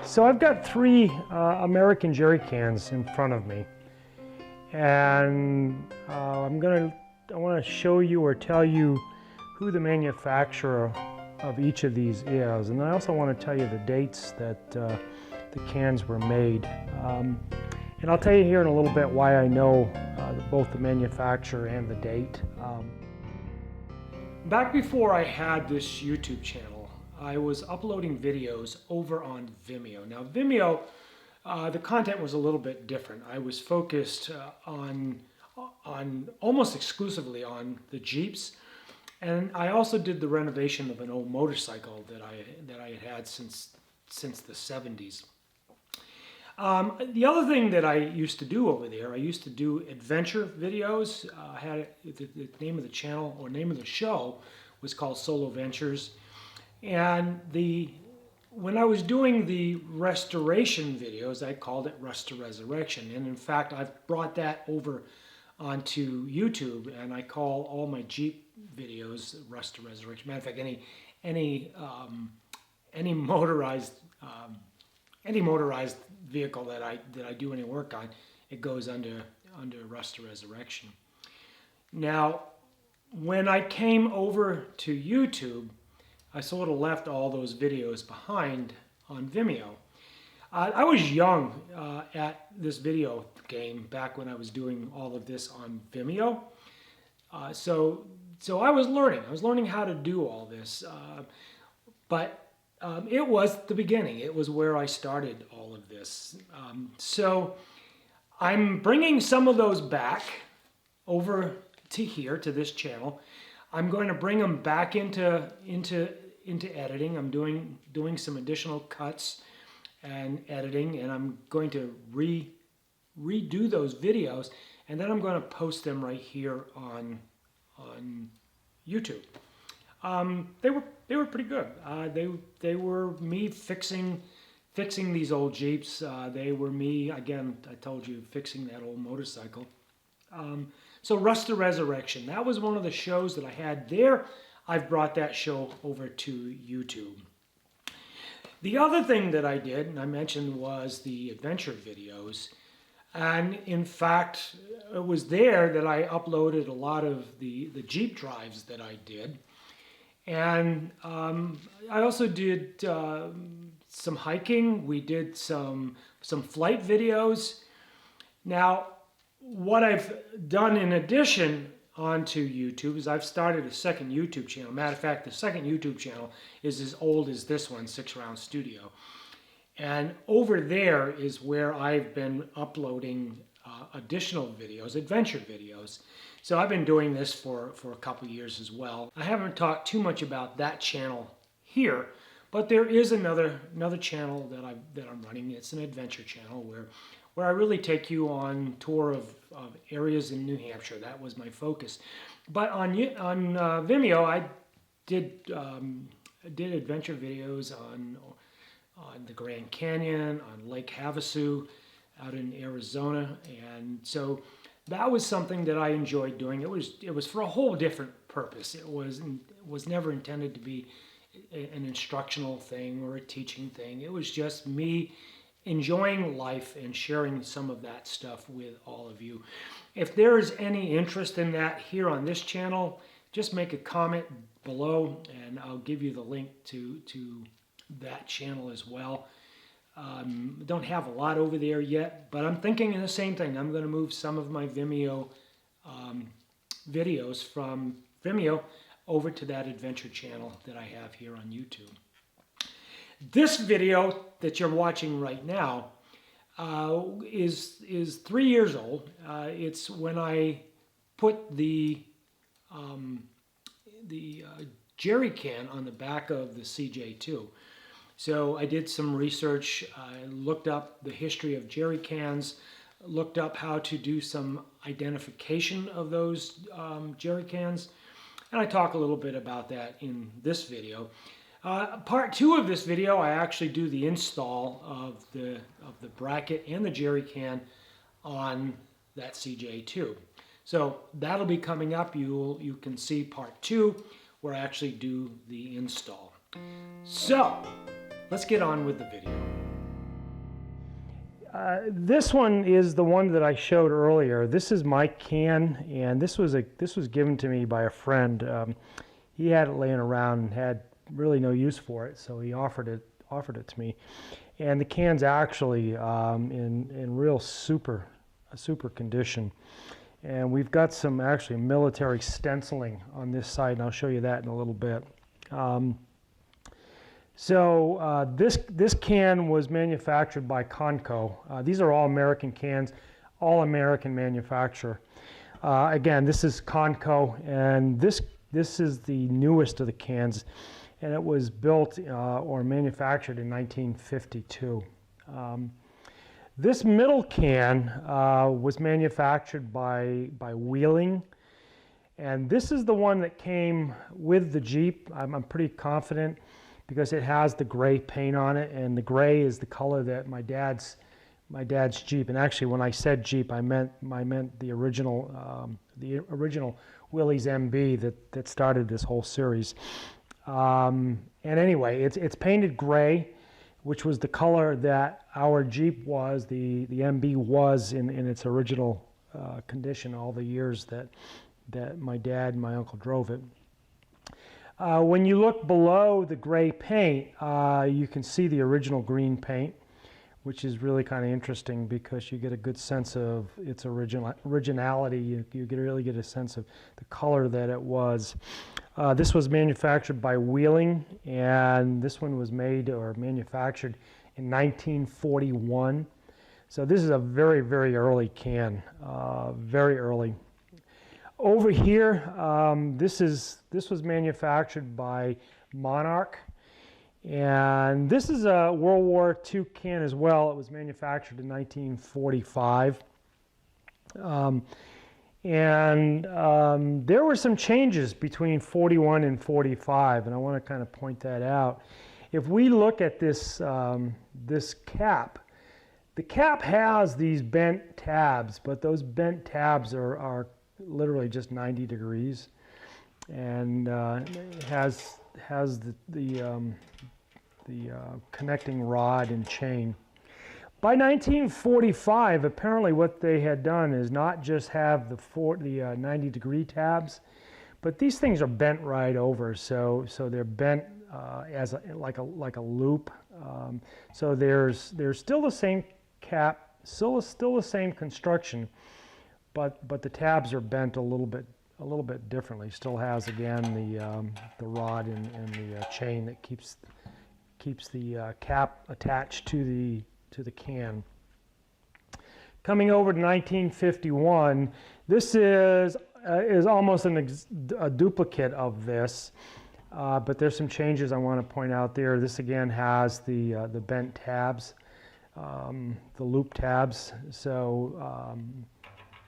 So I've got three American jerry cans in front of me, and I want to show you or tell you who the manufacturer of each of these is, and I also want to tell you the dates that the cans were made. And I'll tell you here in a little bit why I know both the manufacturer and the date. Back before I had this YouTube channel, I was uploading videos over on Vimeo. Now Vimeo, the content was a little bit different. I was focused on almost exclusively on the Jeeps, and I also did the renovation of an old motorcycle that I had had since the 70s. The other thing that I used to do over there, I used to do adventure videos. I had the name of the channel or name of the show was called Solo Ventures. And when I was doing the restoration videos, I called it Rest-to-Resurrection. And in fact, I've brought that over onto YouTube, and I call all my Jeep videos Rest-to-Resurrection. Matter of fact, any motorized vehicle that I do any work on, it goes under Rest-to-Resurrection. Now, when I came over to YouTube, I sort of left all those videos behind on Vimeo. I was young at this video game back when I was doing all of this on Vimeo. So I was learning how to do all this. But it was the beginning. It was where I started all of this. So I'm bringing some of those back over to here, to this channel. I'm going to bring them back into editing. I'm doing some additional cuts and editing, and I'm going to redo those videos, and then I'm going to post them right here on YouTube. They were pretty good. They were me fixing these old Jeeps. They were me, again, I told you, fixing that old motorcycle. So Rest-to-Resurrection, that was one of the shows that I had there. I've brought that show over to YouTube. The other thing that I did, and I mentioned, was the adventure videos. And in fact, it was there that I uploaded a lot of the Jeep drives that I did. And I also did some hiking. We did some flight videos. Now, what I've done in addition onto YouTube is I've started a second YouTube channel. Matter of fact, the second YouTube channel is as old as this one, 6 Round Studio. And over there is where I've been uploading additional videos, adventure videos. So I've been doing this for a couple years as well. I haven't talked too much about that channel here, but there is another channel that I'm running. It's an adventure channel where I really take you on tour of areas in New Hampshire. That was my focus. But on Vimeo, I did adventure videos on the Grand Canyon, on Lake Havasu, out in Arizona, and so that was something that I enjoyed doing. It was for a whole different purpose. It was never intended to be an instructional thing or a teaching thing. It was just me enjoying life and sharing some of that stuff with all of you. If there is any interest in that here on this channel, just make a comment below and I'll give you the link to that channel as well. Don't have a lot over there yet, but I'm thinking of the same thing. I'm going to move some of my Vimeo videos from Vimeo over to that adventure channel that I have here on YouTube. This video that you're watching right now is 3 years old. It's when I put the jerry can on the back of the CJ2. So I did some research, I looked up the history of jerry cans, looked up how to do some identification of those jerry cans, and I talk a little bit about that in this video. Part 2 of this video, I actually do the install of the bracket and the jerry can on that CJ2. So that'll be coming up. You can see part 2 where I actually do the install. So let's get on with the video. This one is the one that I showed earlier. This is my can, and this was given to me by a friend. He had it laying around and had really no use for it, so he offered it to me. And the can's actually in real super condition. And we've got some actually military stenciling on this side, and I'll show you that in a little bit. This can was manufactured by Conco. These are all American cans, all American manufacturer. Again, this is Conco, and this is the newest of the cans, and it was built or manufactured in 1952. This middle can was manufactured by Wheeling, and this is the one that came with the Jeep. I'm pretty confident because it has the gray paint on it, and the gray is the color that my dad's Jeep. And actually, when I said Jeep, I meant the original Willys MB that started this whole series. And anyway, it's painted gray, which was the color that our Jeep was, the MB was in its original condition all the years that my dad and my uncle drove it. When you look below the gray paint, you can see the original green paint, which is really kind of interesting because you get a good sense of its originality. You really get a sense of the color that it was. This was manufactured by Wheeling, and this one was made or manufactured in 1941. So this is a very, very early can, very early. Over here, this was manufactured by Monarch, and this is a World War II can as well. It was manufactured in 1945. There were some changes between 41 and 45, and I want to kind of point that out. If we look at this, this cap, the cap has these bent tabs, but those bent tabs are literally just 90 degrees, and has the connecting rod and chain. By 1945, apparently what they had done is not just have the 90-degree tabs, but these things are bent right over. So they're bent as like a loop. So there's still the same cap, still the same construction, but the tabs are bent a little bit differently. Still has again the rod and the chain that keeps the cap attached to the can. Coming over to 1951, this is almost a duplicate of this, but there's some changes I want to point out there. This again has the bent tabs, the loop tabs.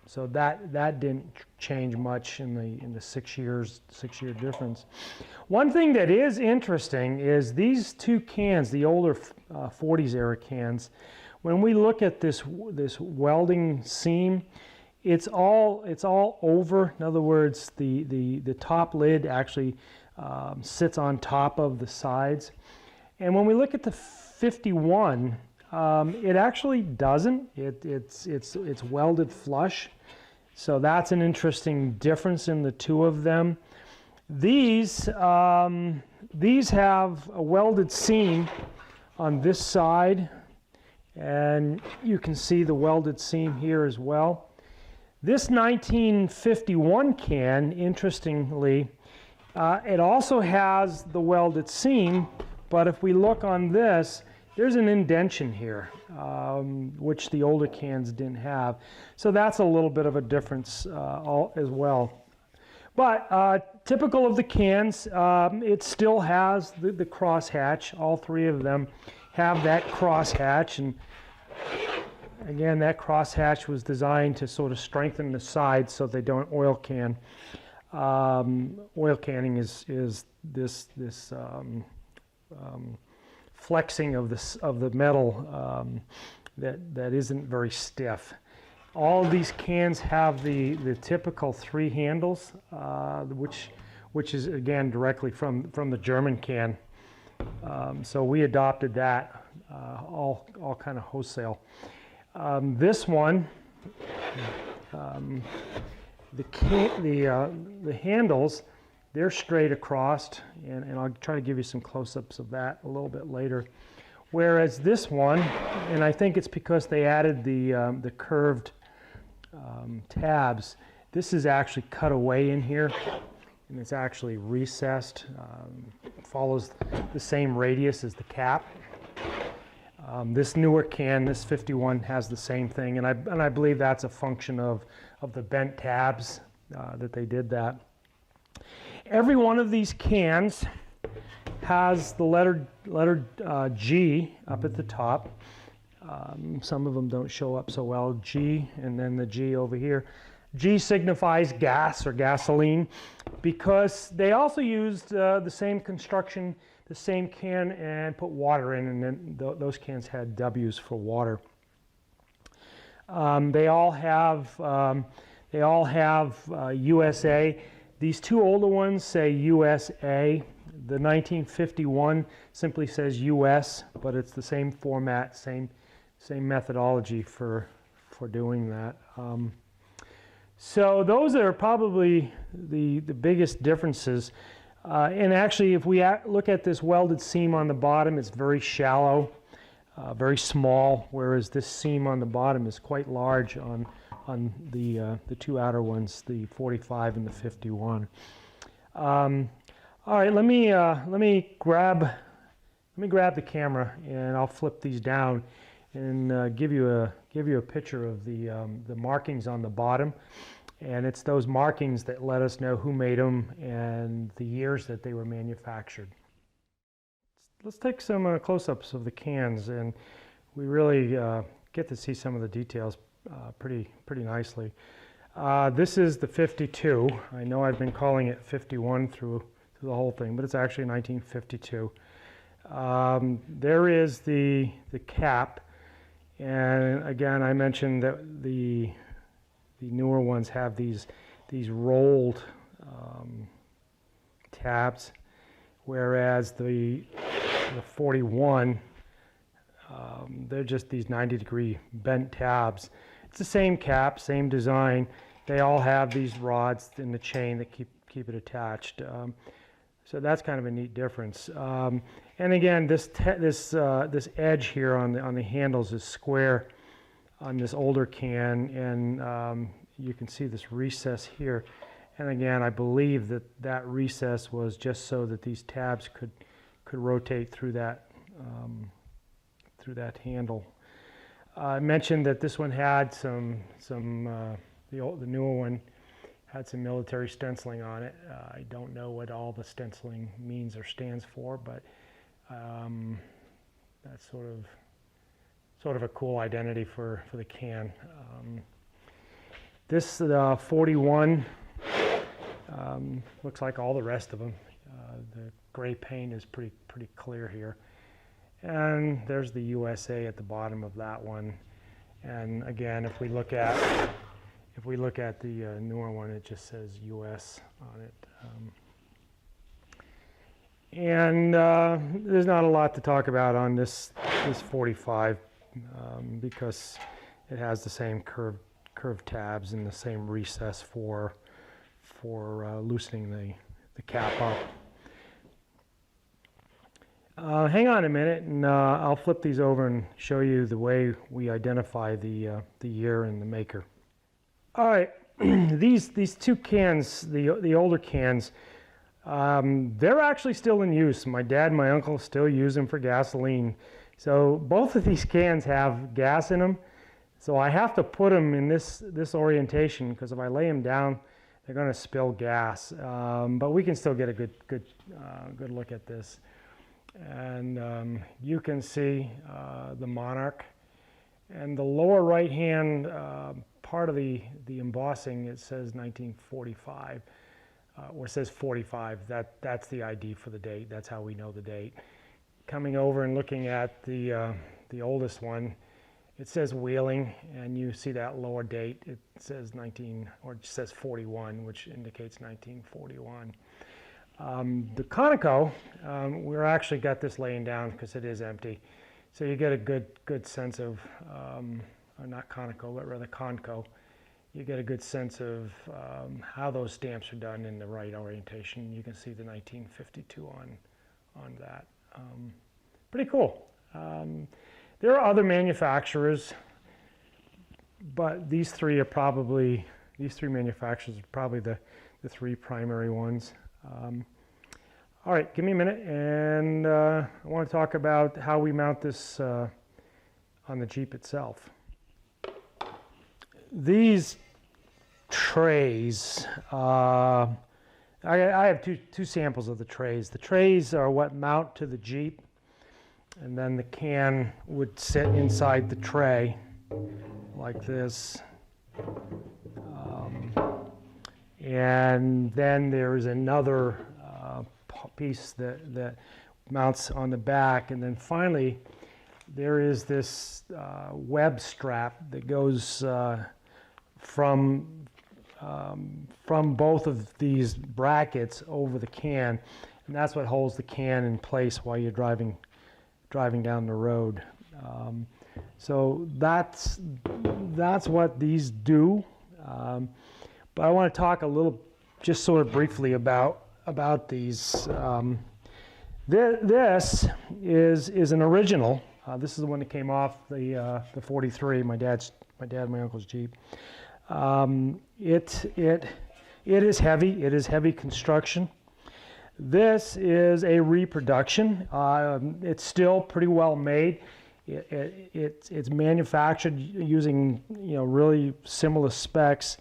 So that didn't change much in the 6 year difference. One thing that is interesting is these two cans, the older 40s era cans. When we look at this welding seam, it's all over. In other words, the top lid actually sits on top of the sides. And when we look at the 51, it actually doesn't. It's welded flush. So that's an interesting difference in the two of them. These have a welded seam on this side, and you can see the welded seam here as well. This 1951 can, interestingly, it also has the welded seam, but if we look on this, there's an indentation here, which the older cans didn't have. So that's a little bit of a difference as well. But typical of the cans, it still has the crosshatch. All three of them have that crosshatch. And again, that crosshatch was designed to sort of strengthen the sides so they don't oil can. Oil canning is this flexing of the metal that isn't very stiff. All of these cans have the typical 3 handles, which is again directly from the German can. So we adopted that all kind of wholesale. This one, the handles, they're straight across, and I'll try to give you some close-ups of that a little bit later. Whereas this one, and I think it's because they added the curved tabs, this is actually cut away in here, and it's actually recessed. Follows the same radius as the cap. This newer can, this 51, has the same thing, and I believe that's a function of the bent tabs that they did that. Every one of these cans has the letter G up at the top. Some of them don't show up so well. G, and then the G over here. G signifies gas or gasoline, because they also used the same construction, the same can, and put water in, and then those cans had W's for water. They all have USA. These two older ones say USA. The 1951 simply says US, but it's the same format, same methodology for doing that. So those are probably the biggest differences. And actually, if we look at this welded seam on the bottom, it's very shallow, very small, whereas this seam on the bottom is quite large on the two outer ones, the 45 and the 51. All right, let me grab the camera, and I'll flip these down and give you a picture of the markings on the bottom. And it's those markings that let us know who made them and the years that they were manufactured. Let's take some close-ups of the cans, and we really get to see some of the details pretty nicely. This is the 52. I know I've been calling it 51 through the whole thing, but it's actually 1952. There is the cap, and again, I mentioned that the newer ones have these rolled tabs, whereas the 41, they're just these 90-degree bent tabs. It's the same cap, same design. They all have these rods in the chain that keep it attached. So that's kind of a neat difference. And again, this edge here on the handles is square on this older can, and you can see this recess here. And again, I believe that recess was just so that these tabs could rotate through that handle. I mentioned that this one had the newer one had some military stenciling on it. I don't know what all the stenciling means or stands for, but that's sort of a cool identity for the can. This 41 looks like all the rest of them. The gray paint is pretty clear here, and there's the USA at the bottom of that one. And again, if we look at the newer one, it just says US on it. And there's not a lot to talk about on this 45 because it has the same curved tabs and the same recess for loosening the cap up. Hang on a minute, and I'll flip these over and show you the way we identify the year and the maker. All right, these two cans, the older cans, they're actually still in use. My dad and my uncle still use them for gasoline. So both of these cans have gas in them. So I have to put them in this orientation, because if I lay them down, they're going to spill gas. But we can still get a good look at this. And you can see the Monarch. And the lower right hand part of the embossing, it says 1945, or it says 45. That's the ID for the date. That's how we know the date. Coming over and looking at the oldest one, it says Wheeling, and you see that lower date. It says 41, which indicates 1941. The Conoco, we're actually got this laying down because it is empty, so you get a good sense of or not Conoco, but rather Conco, you get a good sense of how those stamps are done in the right orientation. You can see the 1952 on that. Pretty cool. There are other manufacturers, but these three manufacturers are probably the three primary ones. All right, give me a minute, and I want to talk about how we mount this on the Jeep itself. These trays, I have two samples of the trays. The trays are what mount to the Jeep, and then the can would sit inside the tray like this. And then there's another piece that mounts on the back, and then finally there is this web strap that goes from both of these brackets over the can, and that's what holds the can in place while you're driving down the road. So that's what these do. But I want to talk a little, just sort of briefly about these. This is an original. This is the one that came off the 43, my my uncle's Jeep. It is heavy. It is heavy construction. This is a reproduction. It's still pretty well made. It's manufactured using really similar specs.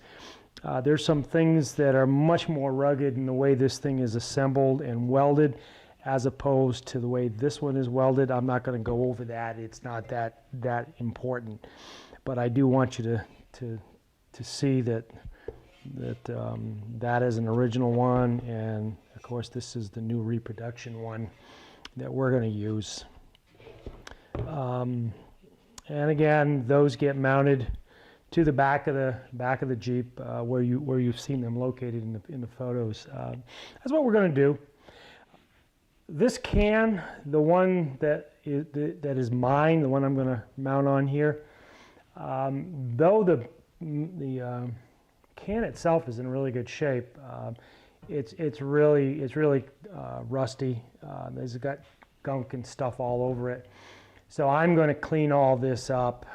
There's some things that are much more rugged in the way this thing is assembled and welded, as opposed to the way this one is welded. I'm not going to go over that. It's not that important, but I do want you to see that is an original one, and of course this is the new reproduction one that we're going to use. And again, those get mounted to the back of the Jeep, where you've seen them located in the photos. That's what we're going to do. This can, the one that is mine, the one I'm going to mount on here, though the can itself is in really good shape, it's really rusty. It's got gunk and stuff all over it. So I'm going to clean all this up,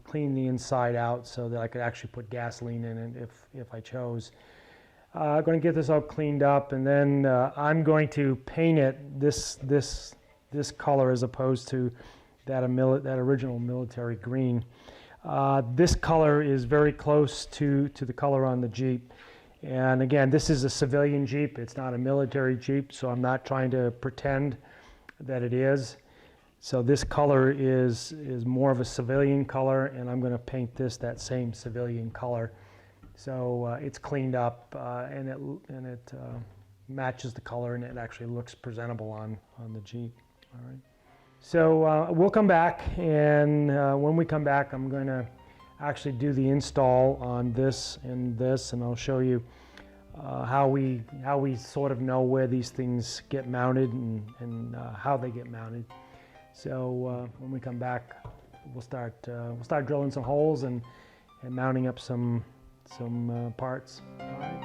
clean the inside out so that I could actually put gasoline in it if I chose. I'm going to get this all cleaned up, and then I'm going to paint it this color as opposed to that original military green. This color is very close to the color on the Jeep. And again, this is a civilian Jeep. It's not a military Jeep, so I'm not trying to pretend that it is. So this color is more of a civilian color, and I'm going to paint this that same civilian color. So it's cleaned up, and it matches the color, and it actually looks presentable on the Jeep. All right. So we'll come back, and when we come back, I'm going to actually do the install on this, and I'll show you how we sort of know where these things get mounted and how they get mounted. So when we come back, we'll start drilling some holes and mounting up some parts. All right.